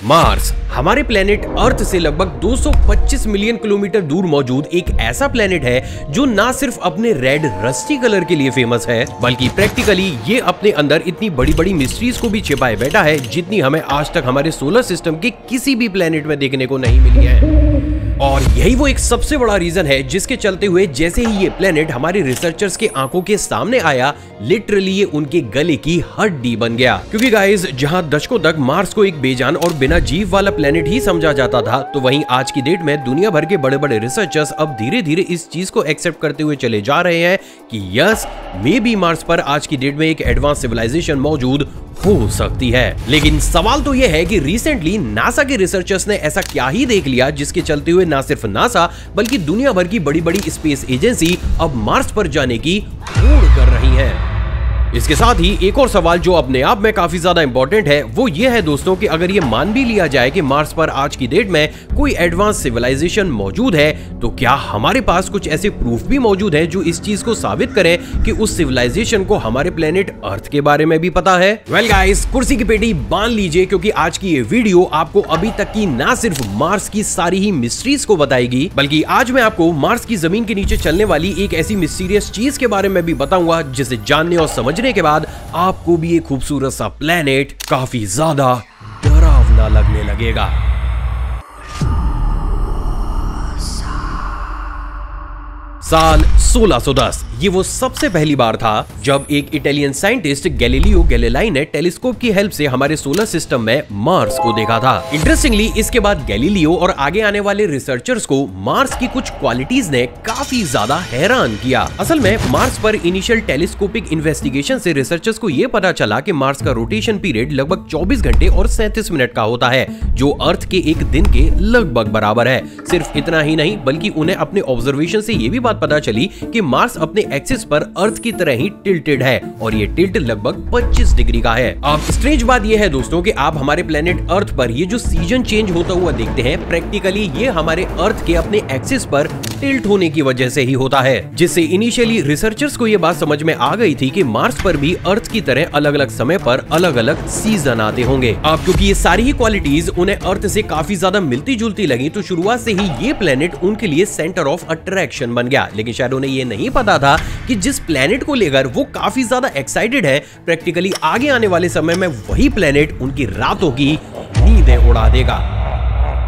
Mars हमारे planet earth से लगभग 225 मिलियन किलोमीटर दूर मौजूद एक ऐसा प्लेनेट है जो ना सिर्फ अपने रेड रस्टी कलर के लिए फेमस है, बल्कि प्रैक्टिकली ये अपने अंदर इतनी बड़ी बड़ी मिस्ट्रीज को भी छिपाए बैठा है जितनी हमें आज तक हमारे सोलर सिस्टम के किसी भी प्लेनेट में देखने को नहीं मिली है। और यही वो एक सबसे बड़ा रीजन है जिसके चलते हुए जैसे ही ये प्लेनेट हमारे रिसर्चर्स के आंखों के सामने आया, लिटरली ये उनके गले की हड्डी बन गया। क्योंकि गाइस, जहां दशकों तक मार्स को एक बेजान और बिना जीव वाला प्लेनेट ही समझा जाता था, तो वहीं आज की डेट में दुनिया भर के बड़े बड़े रिसर्चर्स अब धीरे धीरे इस चीज को एक्सेप्ट करते हुए चले जा रहे हैं कि यस, मे बी मार्स पर आज की डेट में एक एडवांस सिविलाइजेशन मौजूद हो सकती है। लेकिन सवाल तो यह है कि रिसेंटली नासा के रिसर्चर्स ने ऐसा क्या ही देख लिया जिसके चलते हुए ना सिर्फ नासा बल्कि दुनिया भर की बड़ी बड़ी स्पेस एजेंसी अब मार्स पर जाने की होड़ कर रही है। इसके साथ ही एक और सवाल जो अपने आप में काफी ज्यादा इंपॉर्टेंट है वो ये है दोस्तों कि अगर ये मान भी लिया जाए कि मार्स पर आज की डेट में कोई एडवांस सिविलाइजेशन मौजूद है, तो क्या हमारे पास कुछ ऐसे प्रूफ भी मौजूद है जो इस चीज को साबित करें कि उस सिविलाइजेशन को हमारे प्लेनेट अर्थ के बारे में भी पता है? वेल गाइस, कुर्सी की पेटी बांध लीजिए क्योंकि आज की ये वीडियो आपको अभी तक की ना सिर्फ मार्स की सारी ही मिस्ट्रीज को बताएगी, बल्कि आज मैं आपको मार्स की जमीन के नीचे चलने वाली एक ऐसी मिस्टीरियस चीज के बारे में भी बताऊंगा जिसे जानने और समझने के बाद आपको भी एक खूबसूरत सा प्लेनेट काफी ज्यादा डरावना लगने लगेगा। साल 1610 ये वो सबसे पहली बार था जब एक इटालियन साइंटिस्ट गैलीलियो गैलीलाई ने टेलीस्कोप की हेल्प से हमारे सोलर सिस्टम में मार्स को देखा था। इंटरेस्टिंगली इसके बाद गैलीलियो और आगे आने वाले रिसर्चर्स को मार्स की कुछ क्वालिटीज ने काफी ज्यादा हैरान किया। असल में मार्स पर इनिशियल टेलीस्कोपिक इन्वेस्टिगेशन से रिसर्चर्स को ये पता चला कि मार्स का रोटेशन पीरियड लगभग 24 घंटे और 37 मिनट का होता है, जो अर्थ के एक दिन के लगभग बराबर है। सिर्फ इतना ही नहीं बल्कि उन्हें अपने ऑब्जर्वेशन से ये भी बात पता चली कि मार्स अपने एक्सिस पर अर्थ की तरह ही टिल्टेड है और ये टिल्ट लगभग 25 डिग्री का है। अब स्ट्रेंज बात ये है दोस्तों कि आप हमारे प्लेनेट अर्थ पर ये जो सीजन चेंज होता हुआ देखते हैं, प्रैक्टिकली ये हमारे अर्थ के अपने एक्सिस पर टिल्ट होने की वजह से ही होता है, जिससे इनिशियली रिसर्चर्स को ये बात समझ में आ गई थी कि मार्स पर भी अर्थ की तरह अलग अलग समय पर अलग अलग सीजन आते होंगे। अब क्योंकि ये सारी ही क्वालिटीज उन्हें अर्थ से काफी ज्यादा मिलती जुलती लगी, तो शुरुआत से ही ये प्लेनेट उनके लिए सेंटर ऑफ अट्रैक्शन बन गया। लेकिन शायद उन्हें ये नहीं पता था कि जिस प्लेनेट को लेकर वो काफी ज्यादा एक्साइटेड है, प्रैक्टिकली आगे आने वाले समय में वही प्लेनेट उनकी रातों की नींदें उड़ा देगा।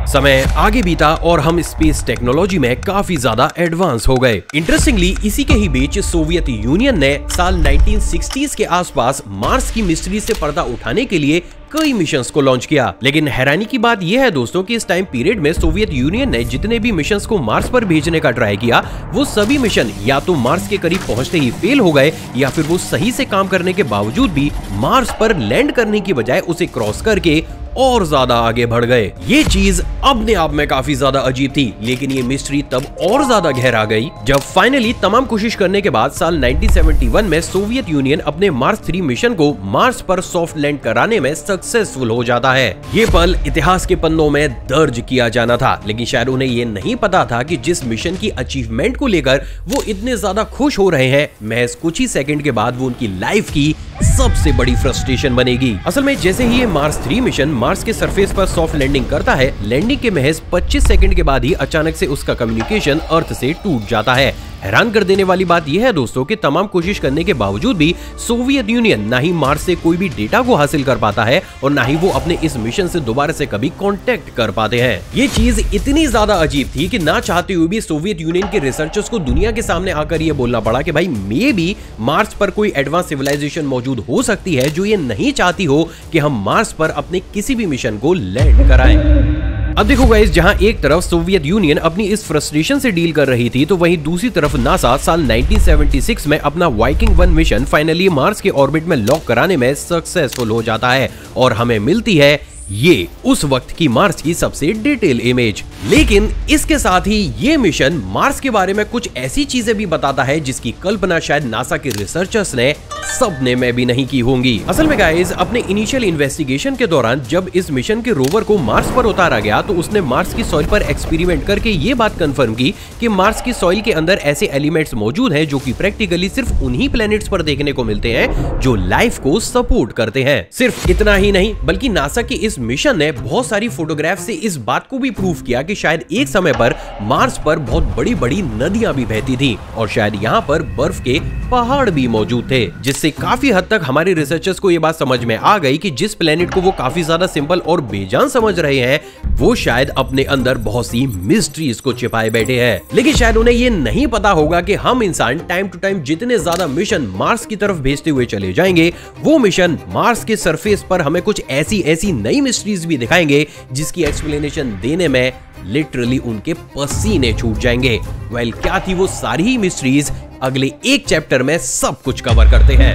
समय आगे बीता और हम स्पेस टेक्नोलॉजी में काफी ज्यादा एडवांस हो गए। इंटरेस्टिंगली इसी के ही बीच सोवियत यूनियन ने साल 1960s के आसपास मार्स की मिस्ट्री से पर्दा उठाने के लिए कई मिशंस को लॉन्च किया। लेकिन हैरानी की बात यह है दोस्तों कि इस टाइम पीरियड में सोवियत यूनियन ने जितने भी मिशंस को मार्स पर भेजने का ट्राई किया, वो सभी मिशन या तो मार्स के करीब पहुंचते ही फेल हो गए या फिर वो सही से काम करने के बावजूद भी मार्स पर लैंड करने की बजाय उसे क्रॉस करके और ज्यादा आगे बढ़ गए। ये चीज अपने आप में काफी ज्यादा अजीब थी, लेकिन ये मिस्ट्री तब और ज्यादा गहरा गई जब फाइनली तमाम कोशिश करने के बाद साल 1971 में सोवियत यूनियन अपने मार्स 3 मिशन को मार्स पर सॉफ्ट लैंड कराने में सक्सेसफुल हो जाता है। ये पल इतिहास के पन्नों में दर्ज किया जाना था, लेकिन शायद उन्हें ये नहीं पता था कि जिस मिशन की अचीवमेंट को लेकर वो इतने ज्यादा खुश हो रहे हैं, महज कुछ ही सेकंड के बाद वो उनकी लाइफ की सबसे बड़ी फ्रस्ट्रेशन बनेगी। असल में जैसे ही ये मार्स 3 मिशन मार्स के सरफेस पर सॉफ्ट लैंडिंग करता है, लैंडिंग के महज 25 सेकंड के बाद ही अचानक से उसका कम्युनिकेशन अर्थ से टूट जाता है। हैरान कर देने वाली बात यह है दोस्तों कि तमाम कोशिश करने के बावजूद भी सोवियत यूनियन ना ही मार्स से कोई भी डेटा को हासिल कर पाता है और ना ही वो अपने इस मिशन से दोबारा से कभी कांटेक्ट कर पाते हैं। ये चीज इतनी ज्यादा अजीब थी कि ना चाहते हुए भी सोवियत यूनियन के रिसर्चर्स को दुनिया के सामने आकर ये बोलना पड़ा कि भाई, मे बी मार्स पर कोई एडवांस सिविलाइजेशन मौजूद हो सकती है जो ये नहीं चाहती हो कि हम मार्स पर अपने किसी भी मिशन को लैंड कराएं। अब देखो गाइस, जहां एक तरफ सोवियत यूनियन अपनी इस फ्रस्ट्रेशन से डील कर रही थी, तो वहीं दूसरी तरफ नासा साल 1976 में अपना वाइकिंग 1 मिशन फाइनली मार्स के ऑर्बिट में लॉक कराने में सक्सेसफुल हो जाता है और हमें मिलती है ये उस वक्त की मार्स की सबसे डिटेल इमेज। लेकिन इसके साथ ही ये मिशन मार्स के बारे में कुछ ऐसी चीजें भी बताता है जिसकी कल्पना शायद नासा के रिसर्चर्स ने सपने में भी नहीं की होंगी। असल में गाइस, अपने इनिशियल इन्वेस्टिगेशन के दौरान जब इस मिशन के रोवर को मार्स पर उतारा गया, तो उसने मार्स की सॉइल पर एक्सपेरिमेंट करके ये बात कंफर्म की कि मार्स की सॉइल के अंदर ऐसे एलिमेंट्स मौजूद हैं जो कि प्रैक्टिकली सिर्फ उन्हीं प्लैनेट्स पर देखने को मिलते हैं जो लाइफ को सपोर्ट करते हैं। सिर्फ इतना ही नहीं बल्कि नासा की इस इस मिशन ने बहुत सारी फोटोग्राफ से इस बात को भी प्रूव किया कि शायद एक समय पर मार्स पर बहुत बड़ी बड़ी नदियां भी बहती थी और शायद यहाँ पर बर्फ के पहाड़ भी मौजूद थे, जिससे काफी हद तक हमारे रिसर्चर्स को ये बात समझ में आ गई कि जिस प्लेनेट को वो काफी ज्यादा सिंपल और बेजान समझ रहे हैं वो शायद अपने अंदर बहुत सी मिस्ट्रीज को छिपाए बैठे हैं। लेकिन शायद उन्हें ये नहीं पता होगा कि हम इंसान टाइम टू टाइम जितने ज्यादा मिशन मार्स की तरफ भेजते हुए चले जाएंगे, वो मिशन मार्स के सरफेस पर हमें कुछ ऐसी नई मिस्ट्रीज भी दिखाएंगे जिसकी एक्सप्लेनेशन देने में लिटरली उनके पसीने छूट जाएंगे। वेल, क्या थी वो सारी ही मिस्ट्रीज, अगले एक चैप्टर में सब कुछ कवर करते हैं।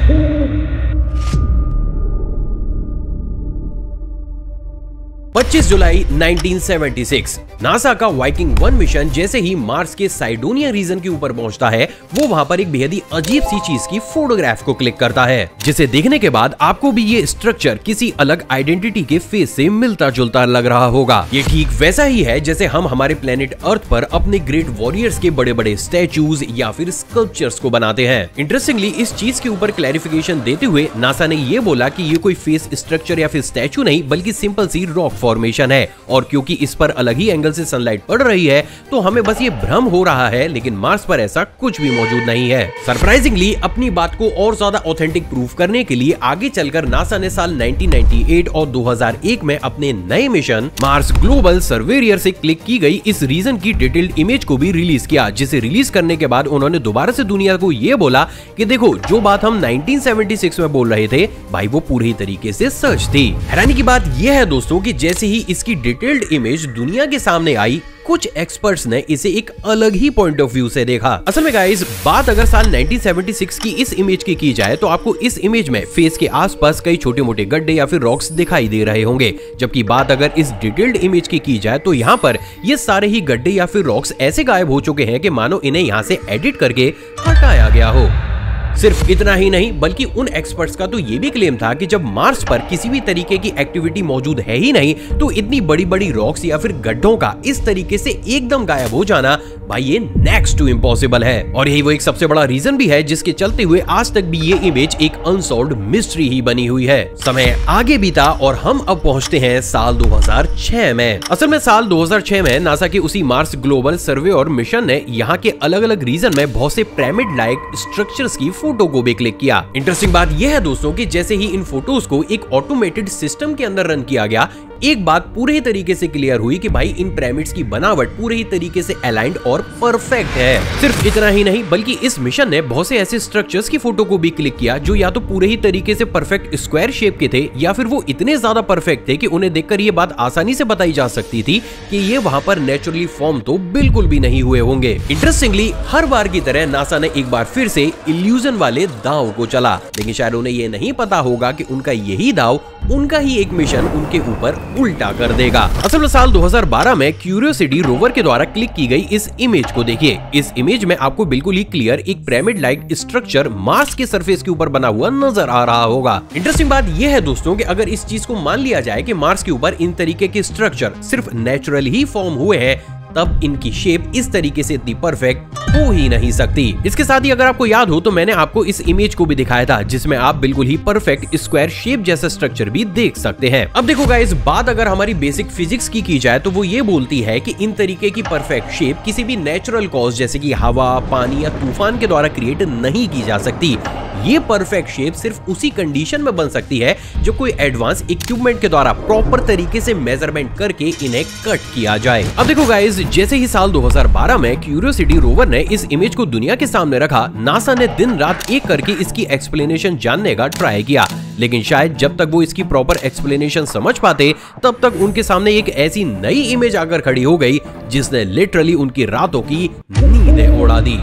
25 जुलाई 1976 नासा का वाइकिंग 1 मिशन जैसे ही मार्स के साइडोनिया रीजन के ऊपर पहुंचता है, वो वहां पर एक बेहद ही अजीब सी चीज की फोटोग्राफ को क्लिक करता है, जिसे देखने के बाद आपको भी ये स्ट्रक्चर किसी अलग आइडेंटिटी के फेस से मिलता जुलता लग रहा होगा। ये ठीक वैसा ही है जैसे हम हमारे प्लेनेट अर्थ पर अपने ग्रेट वॉरियर्स के बड़े बड़े स्टैचूज या फिर स्कल्पचर्स को बनाते हैं। इंटरेस्टिंगली इस चीज के ऊपर क्लैरिफिकेशन देते हुए नासा ने ये बोला कि ये कोई फेस स्ट्रक्चर या फिर स्टैचू नहीं बल्कि सिंपल सी रॉक फॉर्मेशन है, और क्योंकि इस पर अलग ही एंगल से सनलाइट पड़ रही है तो हमें बस ये भ्रम हो रहा है, लेकिन मार्स पर ऐसा कुछ भी मौजूद नहीं है। सरप्राइजिंगली अपनी बात को और ज्यादा ऑथेंटिक प्रूफ करने के लिए आगे चलकर नासा ने साल 1998 और 2001 में अपने नए मिशन मार्स ग्लोबल सर्वेयर से क्लिक की गई इस रीजन की डिटेल्ड इमेज को भी रिलीज किया, जिसे रिलीज करने के बाद उन्होंने दोबारा से दुनिया को ये बोला कि देखो, जो बात हम 1976 में बोल रहे थे भाई, वो पूरी तरीके से सच थी। हैरानी की बात यह है दोस्तों कि जैसे ही इसकी डिटेल्ड इमेज दुनिया के सामने आई, कुछ एक्सपर्ट्स ने इसे एक अलग ही पॉइंट ऑफ व्यू से देखा। असल में गाइस, बात अगर साल 1976 की इस इमेज की जाए तो आपको इस इमेज में फेस के आसपास कई छोटे मोटे गड्ढे या फिर रॉक्स दिखाई दे रहे होंगे, जबकि बात अगर इस डिटेल्ड इमेज की जाए तो यहाँ पर ये सारे ही गड्ढे या फिर रॉक्स ऐसे गायब हो चुके हैं कि मानो इन्हें यहाँ से एडिट करके हटाया गया हो। सिर्फ इतना ही नहीं बल्कि उन एक्सपर्ट्स का तो ये भी क्लेम था कि जब मार्स पर किसी भी तरीके की एक्टिविटी मौजूद है ही नहीं, तो इतनी बड़ी बड़ी रॉक्स या फिर गड्ढों का इस तरीके से एकदम गायब हो जाना भाई, ये नेक्स्ट टू इम्पॉसिबल है। और यही वो एक सबसे बड़ा रीजन भी है जिसके चलते हुए आज तक भी ये इमेज एक अनसॉल्व्ड मिस्ट्री ही बनी हुई है। समय आगे बीता और हम अब पहुंचते हैं साल 2006 में। असल में साल 2006 में नासा के उसी मार्स ग्लोबल सर्वेयर मिशन ने यहाँ के अलग अलग रीजन में बहुत से पिरामिड लाइक स्ट्रक्चर्स की फोटो को भी क्लिक किया। इंटरेस्टिंग बात यह है दोस्तों कि जैसे ही इन फोटोज को एक ऑटोमेटेड सिस्टम के अंदर रन किया गया, एक बात पूरे तरीके से क्लियर हुई कि भाई इन पिरामिड्स की बनावट पूरे ही तरीके से अलाइंड और परफेक्ट है। सिर्फ इतना ही नहीं बल्कि इस मिशन ने बहुत से ऐसे स्ट्रक्चर्स की फोटो को भी क्लिक किया जो या तो पूरे ही तरीके से परफेक्ट स्क्वायर शेप के थे या फिर वो इतने ज्यादा परफेक्ट थे कि उन्हें देखकर ये बात आसानी से बताई जा सकती थी कि ये वहां पर नेचुरली फॉर्म तो बिल्कुल भी नहीं हुए होंगे। इंटरेस्टिंगली हर बार की तरह नासा ने एक बार फिर से इल्यूजन वाले दांव को चला, लेकिन शायद उन्हें ये नहीं पता होगा कि उनका यही दांव उनका ही एक मिशन उनके ऊपर उल्टा कर देगा। असल में साल 2012 में क्यूरियोसिटी रोवर के द्वारा क्लिक की गई इस इमेज को देखिए। इस इमेज में आपको बिल्कुल ही क्लियर एक पिरामिड लाइक स्ट्रक्चर मार्स के सरफेस के ऊपर बना हुआ नजर आ रहा होगा। इंटरेस्टिंग बात यह है दोस्तों कि अगर इस चीज को मान लिया जाए कि मार्स के ऊपर इन तरीके के स्ट्रक्चर सिर्फ नेचुरल ही फॉर्म हुए हैं, तब इनकी शेप इस तरीके से इतनी परफेक्ट हो ही नहीं सकती। इसके साथ ही अगर आपको याद हो तो मैंने आपको इस इमेज को भी दिखाया था जिसमें आप बिल्कुल ही परफेक्ट स्क्वायर शेप जैसा स्ट्रक्चर भी देख सकते हैं। अब देखो गाइस, बात अगर हमारी बेसिक फिजिक्स की जाए तो वो ये बोलती है कि इन तरीके की परफेक्ट शेप किसी भी नेचुरल कॉज जैसे कि हवा, पानी या तूफान के द्वारा क्रिएट नहीं की जा सकती। ये परफेक्ट शेप सिर्फ उसी कंडीशन में बन सकती है जो कोई एडवांस इक्विपमेंट के द्वारा प्रॉपर तरीके से मेजरमेंट करके इन्हें कट किया जाए। अब देखो गाइस, जैसे ही साल 2012 में क्यूरियोसिटी रोवर ने इस इमेज को दुनिया के सामने रखा, नासा ने दिन रात एक करके इसकी एक्सप्लेनेशन जानने का ट्राई किया, लेकिन शायद जब तक वो इसकी प्रॉपर एक्सप्लेनेशन समझ पाते तब तक उनके सामने एक ऐसी नई इमेज आकर खड़ी हो गई जिसने लिटरली उनकी रातों की नींदें उड़ा दी।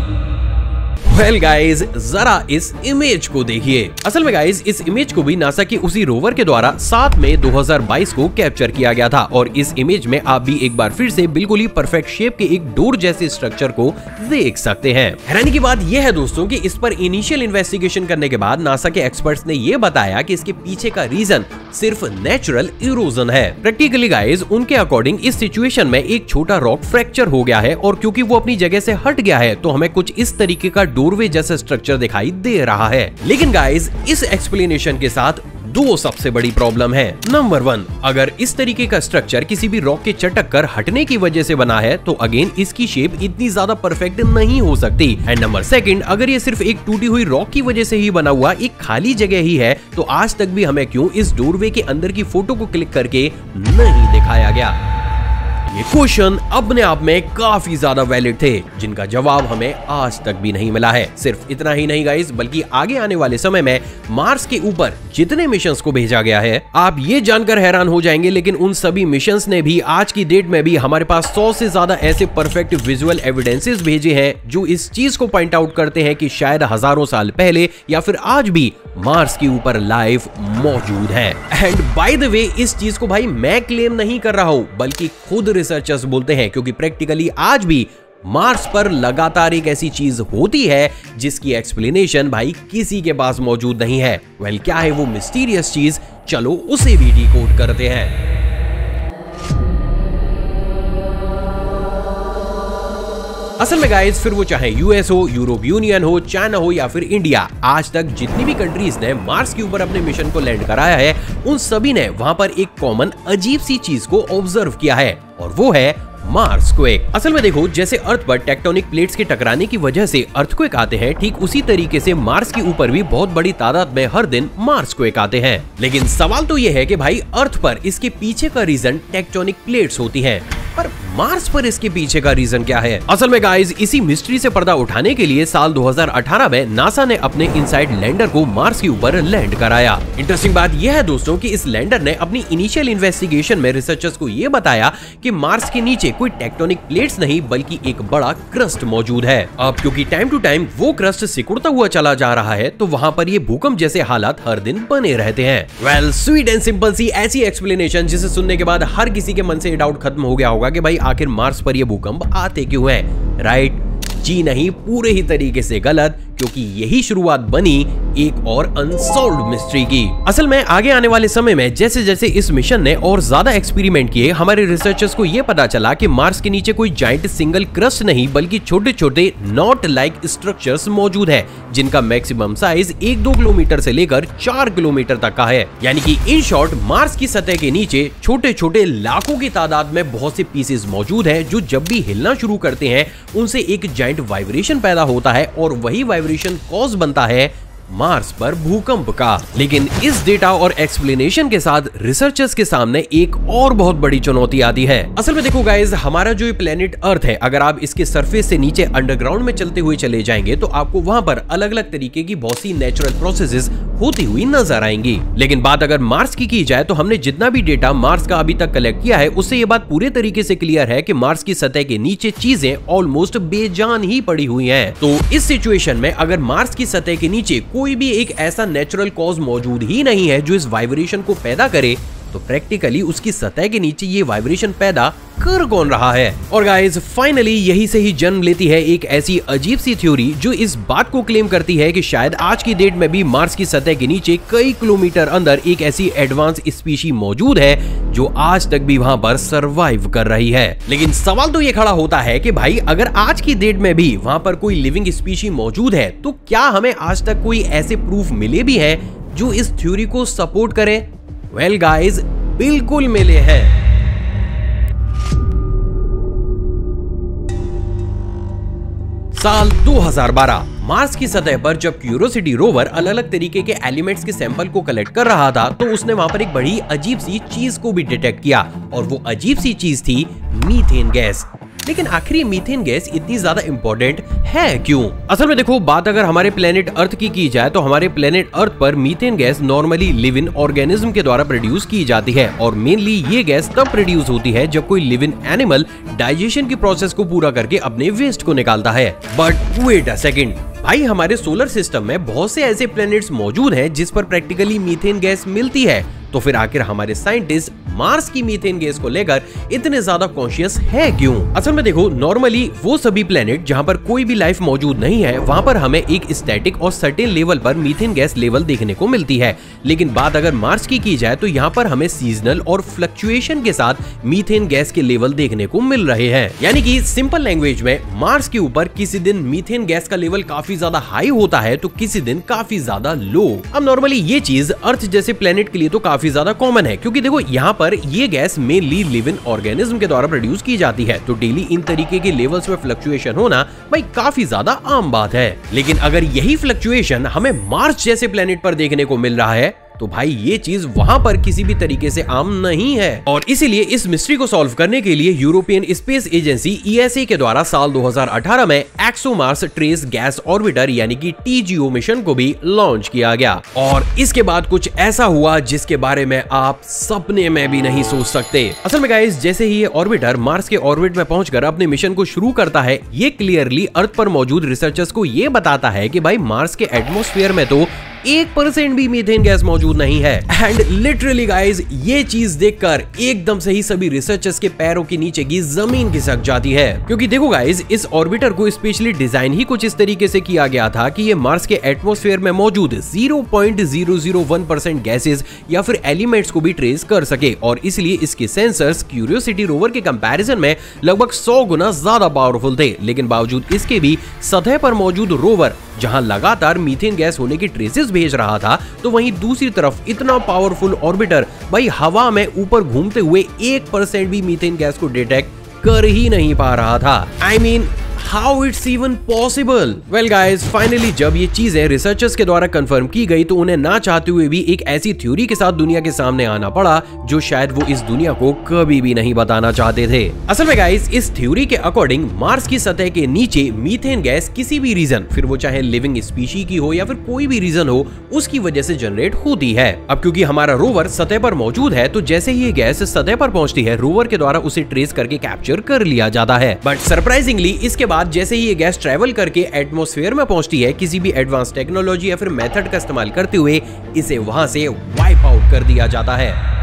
वेल गाइज, जरा इस इमेज को देखिए। असल में गाइज, इस इमेज को भी नासा के उसी रोवर के द्वारा 7 मई 2022 को कैप्चर किया गया था और इस इमेज में आप भी एक बार फिर से बिल्कुल ही परफेक्ट शेप के एक डोर जैसे स्ट्रक्चर को देख सकते हैं। हैरानी की बात यह है दोस्तों कि इस पर इनिशियल इन्वेस्टिगेशन करने के बाद नासा के एक्सपर्ट्स ने यह बताया कि इसके पीछे का रीजन सिर्फ नेचुरल इरोजन है। प्रैक्टिकली गाइज, उनके अकॉर्डिंग इस सिचुएशन में एक छोटा रॉक फ्रैक्चर हो गया है और क्योंकि वो अपनी जगह से हट गया है तो हमें कुछ इस तरीके का डोरवे जैसा स्ट्रक्चर दिखाई दे रहा है। लेकिन गाइज, इस एक्सप्लेनेशन के साथ दो सबसे बड़ी प्रॉब्लम है। नंबर 1, अगर इस तरीके का स्ट्रक्चर किसी भी रॉक के चटक कर हटने की वजह से बना है तो अगेन इसकी शेप इतनी ज्यादा परफेक्ट नहीं हो सकती। एंड नंबर 2, अगर ये सिर्फ एक टूटी हुई रॉक की वजह से ही बना हुआ एक खाली जगह ही है तो आज तक भी हमें क्यों इस डोरवे के अंदर की फोटो को क्लिक करके नहीं दिखाया गया? ये क्वेश्चन अपने आप में काफी ज्यादा वैलिड थे, जिनका जवाब हमें आज तक भी नहीं मिला है। सिर्फ इतना ही नहीं गाइस, बल्कि आगे आने वाले समय में मार्स के ऊपर जितने मिशंस को भेजा गया है, आप ये जानकर हैरान हो जाएंगे, लेकिन उन सभी मिशंस ने भी आज की डेट में भी हमारे पास 100 से ज्यादा ऐसे परफेक्ट विजुअल एविडेंसेस भेजे हैं जो इस चीज को पॉइंट आउट करते हैं कि शायद हजारों साल पहले या फिर आज भी मार्स के ऊपर लाइफ मौजूद है। एंड बाय द वे, इस चीज को भाई मैं क्लेम नहीं कर रहा हूं, बल्कि खुद रिसर्चर्स बोलते हैं, क्योंकि प्रैक्टिकली आज भी मार्स पर लगातार एक ऐसी चीज होती है जिसकी एक्सप्लेनेशन भाई किसी के पास मौजूद नहीं है। वेल, क्या है वो मिस्टीरियस चीज? चलो उसे भी डिकोड करते हैं। असल में गाइस, फिर वो चाहे यूएस हो, यूरोप यूनियन हो, चाइना हो या फिर इंडिया, आज तक जितनी भी कंट्रीज ने मार्स के ऊपर अपने मिशन को लैंड कराया है, उन सभी ने वहां पर एक कॉमन अजीब सी चीज को ऑब्जर्व किया है, और वो है मार्सक्वेक। असल में देखो, जैसे अर्थ पर टेक्टोनिक प्लेट्स के टकराने की वजह से अर्थक्वेक आते हैं, ठीक उसी तरीके से मार्स के ऊपर भी बहुत बड़ी तादाद में हर दिन मार्सक्वेक आते हैं। लेकिन सवाल तो ये है कि भाई अर्थ पर इसके पीछे का रीजन टेक्टोनिक प्लेट्स होती है, पर मार्स पर इसके पीछे का रीजन क्या है? असल में गाइस, इसी मिस्ट्री से पर्दा उठाने के लिए साल 2018 में नासा ने अपने इनसाइड लैंडर को मार्स के ऊपर लैंड कराया। इंटरेस्टिंग बात यह है दोस्तों कि इस लैंडर ने अपनी इनिशियल इन्वेस्टिगेशन में रिसर्चर्स को यह बताया कि मार्स के नीचे कोई टेक्टोनिक प्लेट्स नहीं बल्कि एक बड़ा क्रस्ट मौजूद है। अब क्योंकि टाइम टू टाइम वो क्रस्ट सिकुड़ता हुआ चला जा रहा है, तो वहाँ पर ये भूकंप जैसे हालात हर दिन बने रहते हैं। वेल, स्वीट एंड सिंपल सी ऐसी एक्सप्लेनेशन जिसे सुनने के बाद हर किसी के मन से डाउट खत्म हो गया होगा कि भाई आखिर मार्स पर ये भूकंप आते क्यों हैं? राइट? जी नहीं, पूरे ही तरीके से गलत, क्योंकि यही शुरुआत बनी एक और अनसॉल्व्ड मिस्ट्री की। असल में आगे आने वाले समय में जैसे जैसे इस मिशन ने और ज्यादा एक्सपेरिमेंट किए, हमारे रिसर्चर्स को यह पता चला कि मार्स के नीचे कोई जाइंट सिंगल क्रस्ट नहीं बल्कि छोटे छोटे नॉट लाइक स्ट्रक्चर्स मौजूद है, जिनका मैक्सिमम साइज 1-2 किलोमीटर से लेकर 4 किलोमीटर तक का है। यानी कि इन शॉर्ट मार्स की सतह के नीचे छोटे छोटे लाखों की तादाद में बहुत से पीसेस मौजूद है, जो जब भी हिलना शुरू करते हैं उनसे एक जाइंट वाइब्रेशन पैदा होता है, और वही वाइब्रेशन कॉज बनता है मार्स पर भूकंप का। लेकिन इस डेटा और एक्सप्लेनेशन के साथ रिसर्चर्स के सामने एक और बहुत बड़ी चुनौती आती है। असल में देखो गाइस, हमारा जो प्लेनेट अर्थ है, अगर आप इसके सरफेस से नीचे अंडरग्राउंड में चलते हुए चले जाएंगे तो आपको वहां पर अलग अलग तरीके की बहुत सी नेचुरल प्रोसेसेस होती हुई नजर आएंगी। लेकिन बात अगर मार्स की जाए तो हमने जितना भी डेटा मार्स का अभी तक कलेक्ट किया है, उससे ये बात पूरे तरीके से क्लियर है कि मार्स की सतह के नीचे चीजें ऑलमोस्ट बेजान ही पड़ी हुई हैं। तो इस सिचुएशन में अगर मार्स की सतह के नीचे कोई भी एक ऐसा नेचुरल कॉज मौजूद ही नहीं है जो इस वाइब्रेशन को पैदा करे, तो प्रैक्टिकली उसकी सतह के नीचे ये वाइब्रेशन पैदा कर कौन रहा है? और गाइस, फाइनली यही से ही जन्म लेती है एक ऐसी अजीब सी थ्योरी जो इस बात को क्लेम करती है कि शायद आज की डेट में भी मार्स की सतह के नीचे कई किलोमीटर अंदर एक ऐसी एडवांस स्पीशी मौजूद है जो आज तक भी वहां पर सरवाइव कर रही है। लेकिन सवाल तो ये खड़ा होता है कि भाई अगर आज की डेट में भी वहां पर कोई लिविंग स्पीशी मौजूद है, तो क्या हमें आज तक कोई ऐसे प्रूफ मिले भी हैं जो इस थ्योरी को सपोर्ट करें? वेल गाइस, बिल्कुल मिले हैं। साल 2012 मार्स की सतह पर जब क्यूरियोसिटी रोवर अलग अलग तरीके के एलिमेंट्स के सैंपल को कलेक्ट कर रहा था, तो उसने वहां पर एक बड़ी अजीब सी चीज को भी डिटेक्ट किया, और वो अजीब सी चीज थी मीथेन गैस। लेकिन आखिर ये मीथेन गैस इतनी ज्यादा इंपॉर्टेंट है क्यों? असल में देखो, बात अगर हमारे प्लेनेट अर्थ की जाए तो हमारे प्लेनेट अर्थ पर methane gas normally live in organism के द्वारा प्रोड्यूस की जाती है, और मेनली ये गैस तब प्रोड्यूस होती है जब कोई लिव इन एनिमल डाइजेशन की प्रोसेस को पूरा करके अपने वेस्ट को निकालता है। बट वेट अ सेकेंड, भाई हमारे सोलर सिस्टम में बहुत से ऐसे प्लैनेट्स मौजूद हैं जिस पर प्रैक्टिकली मीथेन गैस मिलती है, तो फिर आखिर हमारे साइंटिस्ट मार्स की मीथेन गैस को लेकर इतने ज्यादा कॉन्शियस है क्यों? असल में देखो, नॉर्मली वो सभी प्लेनेट जहाँ पर कोई भी लाइफ मौजूद नहीं है वहाँ पर हमें एक स्टैटिक और सर्टेन लेवल पर मीथेन गैस लेवल देखने को मिलती है, लेकिन बात अगर मार्स की जाए तो यहाँ पर हमें सीजनल और फ्लक्चुएशन के साथ मीथेन गैस के लेवल देखने को मिल रहे हैं। यानी कि सिंपल लैंग्वेज में मार्स के ऊपर किसी दिन मीथेन गैस का लेवल काफी ज्यादा हाई होता है तो किसी दिन काफी ज्यादा लो। अब नॉर्मली ये चीज अर्थ जैसे प्लेनेट के लिए तो काफी ज्यादा कॉमन है, क्योंकि देखो यहाँ पर ये गैस मेनली लिविंग ऑर्गेनिज्म के द्वारा प्रोड्यूस की जाती है, तो डेली इन तरीके के लेवल्स में फ्लक्चुएशन होना भाई काफी ज्यादा आम बात है। लेकिन अगर यही फ्लक्चुएशन हमें मार्स जैसे प्लेनेट पर देखने को मिल रहा है तो भाई ये चीज वहां पर किसी भी तरीके से आम नहीं है। और इसीलिए इस मिस्ट्री को सॉल्व करने के लिए यूरोपियन स्पेस एजेंसी ESA के द्वारा साल 2018 में एक्सोमार्स ट्रेस गैस ऑर्बिटर यानी कि TGO मिशन को भी लॉन्च किया गया। और इसके बाद कुछ ऐसा हुआ जिसके बारे में आप सपने में भी नहीं सोच सकते। असल में गाइस, जैसे ही ये ऑर्बिटर मार्स के ऑर्बिट में पहुंचकर अपने मिशन को शुरू करता है, ये क्लियरली अर्थ पर मौजूद रिसर्चर्स को ये बताता है कि भाई मार्स के एटमॉस्फेयर में तो 1% भी मीथेन गैस मौजूद नहीं है। एंड लिटरली गाइस, ये चीज देखकर एकदम से ही सभी रिसर्चर्स के पैरों के नीचे की जमीन खिसक जाती है, क्योंकि देखो गाइस, इस ऑर्बिटर को स्पेशली डिजाइन ही कुछ इस तरीके से किया गया था कि ये मार्स के एटमॉस्फेयर में मौजूद 0.001% गैसेस या फिर एलिमेंट्स को भी ट्रेस कर सके, और इसलिए इसके सेंसर्स क्यूरियोसिटी रोवर के कंपैरिजन में लगभग 100 गुना ज्यादा पावरफुल थे। लेकिन बावजूद इसके भी सतह पर मौजूद रोवर जहां लगातार मीथेन गैस होने की ट्रेसेस भेज रहा था, तो वहीं दूसरी तरफ इतना पावरफुल ऑर्बिटर भाई हवा में ऊपर घूमते हुए 1% भी मीथेन गैस को डिटेक्ट कर ही नहीं पा रहा था। I mean, how it's even possible? Well guys, finally जब ये चीजें रिसर्चर्स के द्वारा कंफर्म की गई तो उन्हें ना चाहते हुए भी एक ऐसी थ्योरी के साथ दुनिया के सामने आना पड़ा जो शायद वो इस दुनिया को कभी भी नहीं बताना चाहते थे। असल में गाइस, इस थ्योरी के अकॉर्डिंग मार्स की सतह के नीचे मीथेन गैस किसी भी रीजन, फिर वो चाहे लिविंग स्पीशी की हो या फिर कोई भी रीजन हो, उसकी वजह से जनरेट होती है। अब क्योंकि हमारा रोवर सतह पर मौजूद है तो जैसे ही ये गैस सतह पर पहुंचती है, रोवर के द्वारा उसे ट्रेस करके कैप्चर कर लिया जाता है। बट सरप्राइजिंगली इसके बाद जैसे ही ये गैस ट्रैवल करके एटमॉस्फेयर में पहुंचती है, किसी भी एडवांस टेक्नोलॉजी या फिर मेथड का इस्तेमाल करते हुए इसे वहां से वाइप आउट कर दिया जाता है।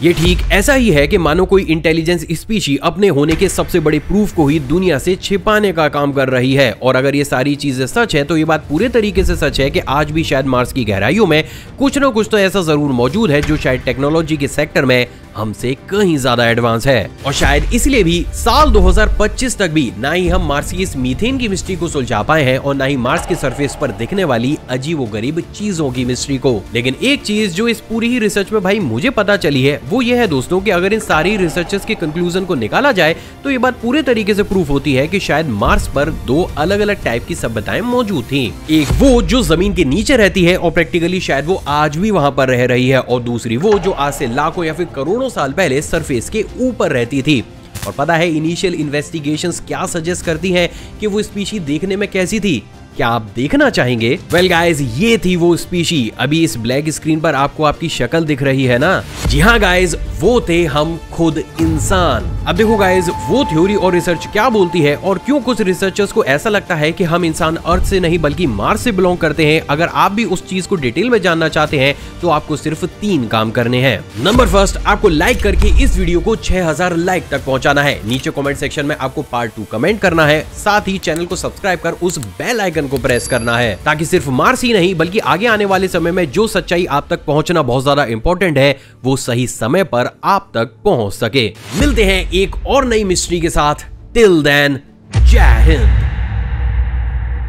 ये ठीक ऐसा ही है कि मानो कोई इंटेलिजेंस स्पीशी अपने होने के सबसे बड़े प्रूफ को ही दुनिया से छिपाने का काम कर रही है। और अगर ये सारी चीजें सच है तो ये बात पूरे तरीके से सच है कि आज भी शायद मार्स की गहराइयों में कुछ न कुछ तो ऐसा जरूर मौजूद है जो शायद टेक्नोलॉजी के सेक्टर में हमसे कहीं ज्यादा एडवांस है। और शायद इसलिए भी साल 2025 तक भी ना ही हम मार्स की इस मीथेन की मिस्ट्री को सुलझा पाए हैं और ना ही मार्स के सरफेस पर दिखने वाली अजीबोगरीब चीजों की मिस्ट्री को। लेकिन एक चीज जो इस पूरी ही रिसर्च में भाई मुझे पता चली है वो ये है दोस्तों कि अगर इन सारी रिसर्चर्स के कंक्लूजन को निकाला जाए तो ये बात पूरे तरीके से प्रूफ होती है कि शायद मार्स पर दो अलग अलग टाइप की सभ्यताएं मौजूद थी। एक वो जो जमीन के नीचे रहती है और प्रैक्टिकली शायद वो आज भी वहां पर रह रही है, और दूसरी वो जो आज से लाखों या फिर करोड़ों साल पहले सरफेस के ऊपर रहती थी। और पता है इनिशियल इन्वेस्टिगेशंस क्या सजेस्ट करती हैं कि वो स्पीशी देखने में कैसी थी? क्या आप देखना चाहेंगे? वेल गाइस, ये थी वो स्पीशी। अभी इस ब्लैक स्क्रीन पर आपको आपकी शक्ल दिख रही है ना? जी हाँ गाइस, वो थे हम खुद इंसान। अब देखो गाइस, वो थ्योरी और रिसर्च क्या बोलती है और क्यों कुछ रिसर्चर्स को ऐसा लगता है कि हम इंसान अर्थ से नहीं बल्कि मार्स से बिलोंग करते हैं। अगर आप भी उस चीज को डिटेल में जानना चाहते हैं तो आपको सिर्फ 3 काम करने हैं। नंबर फर्स्ट, आपको लाइक करके इस वीडियो को 6000 लाइक तक पहुंचाना है। नीचे कमेंट सेक्शन में आपको पार्ट 2 कमेंट करना है। साथ ही चैनल को सब्सक्राइब कर उस बेल आइकन को प्रेस करना है ताकि सिर्फ मार्स ही नहीं बल्कि आगे आने वाले समय में जो सच्चाई आप तक पहुंचना बहुत ज्यादा इंपॉर्टेंट है वो सही समय पर आप तक पहुंच सके। मिलते हैं एक और नई मिस्ट्री के साथ। टिल देन, जय हिंद।